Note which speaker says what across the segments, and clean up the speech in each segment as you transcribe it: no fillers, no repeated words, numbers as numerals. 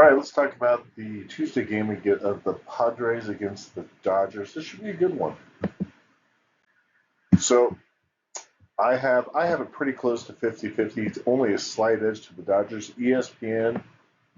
Speaker 1: right, let's talk about the Tuesday game of the Padres against the Dodgers. This should be a good one. So I have it pretty close to 50-50. It's only a slight edge to the Dodgers. ESPN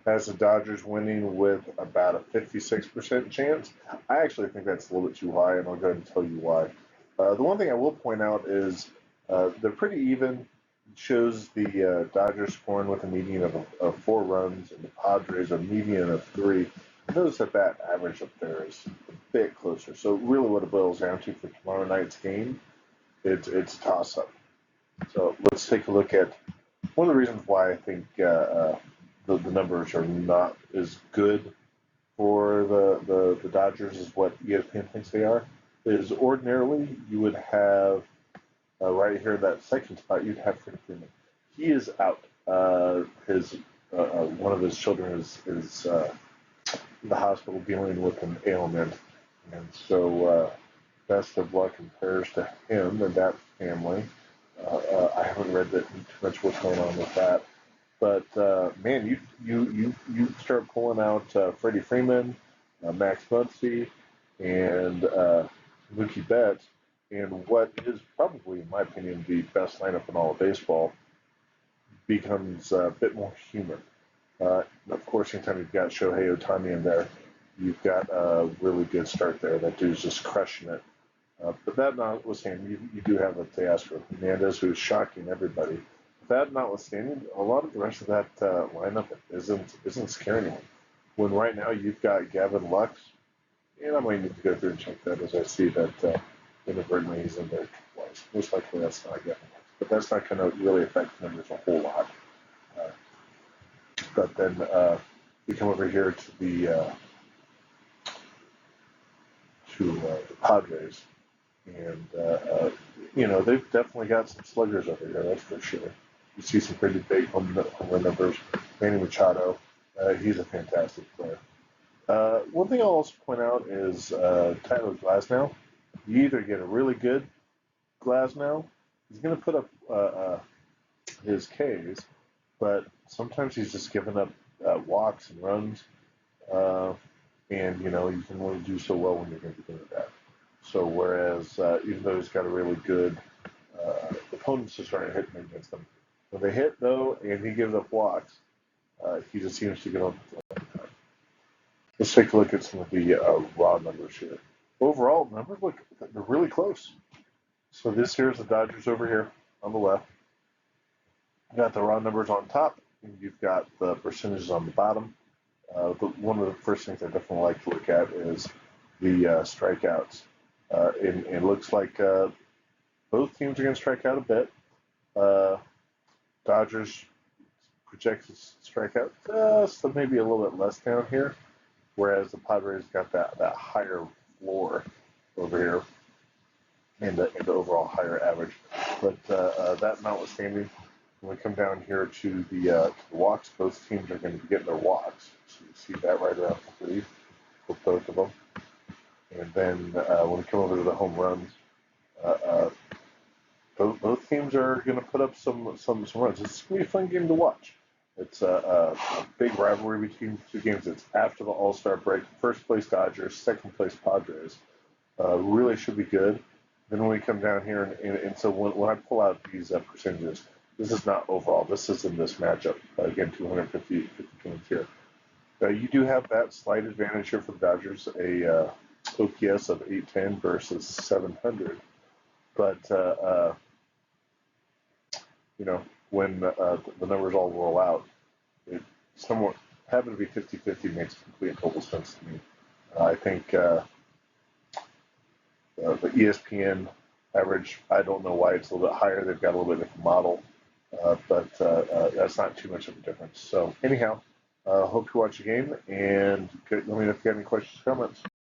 Speaker 1: has the Dodgers winning with about a 56% chance. I actually think that's a little bit too high, and I'll go ahead and tell you why. The one thing I will point out is they're pretty even. It shows the Dodgers scoring with a median of 4 runs, and the Padres a median of 3. Notice that average up there is a bit closer. So really, what it boils down to for tomorrow night's game, it's a toss-up. So let's take a look at one of the reasons why I think the numbers are not as good for the Dodgers as what ESPN thinks they are. Is ordinarily you would have right here in that second spot you'd have Freddie Freeman. He is out. His one of his children is in the hospital dealing with an ailment, and so best of luck and prayers to him and that family. I haven't read that too much what's going on with that, but man, you start pulling out Freddie Freeman, Max Muncy, and Mookie Betts, and what is probably, in my opinion, the best lineup in all of baseball becomes a bit more human. Of course, anytime you've got Shohei Ohtani in there, you've got a really good start there. That dude's just crushing it. But that notwithstanding, you do have a Teoscar Hernandez who's shocking everybody. That notwithstanding, a lot of the rest of that lineup isn't scaring anyone. When right now you've got Gavin Lux, and I might need to go through and check that as I see that inadvertently he's in there twice. Most likely that's not Gavin Lux, but that's not going to really affect the numbers a whole lot. Uh, but then we come over here to the Padres. And, they've definitely got some sluggers over here, that's for sure. You see some pretty big home run numbers. Manny Machado, he's a fantastic player. One thing I'll also point out is Tyler Glasnow. You either get a really good Glasnow, he's going to put up his Ks, but sometimes he's just giving up walks and runs. And, you can only do so well when you're going to be doing that. So whereas even though he's got a really good opponents just starting hitting against him, when they hit though and he gives up walks, he just seems to get on the time. Let's take a look at some of the raw numbers here. Overall, numbers look they're really close. So this here's the Dodgers over here on the left. You got the raw numbers on top, and you've got the percentages on the bottom. One of the first things I definitely like to look at is the strikeouts. And it looks like both teams are going to strike out a bit. Dodgers projects strikeout so maybe a little bit less down here, whereas the Padres got that higher floor over here and the overall higher average. But that notwithstanding, when we come down here to the walks, both teams are going to be getting their walks. So you see that right around 3 for both of them. And then when we come over to the home runs, both teams are going to put up some runs. It's going to be a fun game to watch. It's a big rivalry between the two games. It's after the All-Star break. First place Dodgers, second place Padres. Really should be good. Then when we come down here, and so when I pull out these percentages, this is not overall. This is in this matchup. Again, 250 games here. You do have that slight advantage here for the Dodgers, a OPS of 810 versus 700. But, when the numbers all roll out, it somewhat having to be 50-50 makes complete total sense to me. I think the ESPN average, I don't know why it's a little bit higher. They've got a little bit different model, but that's not too much of a difference. So anyhow, hope you watch the game, and let me know if you have any questions or comments.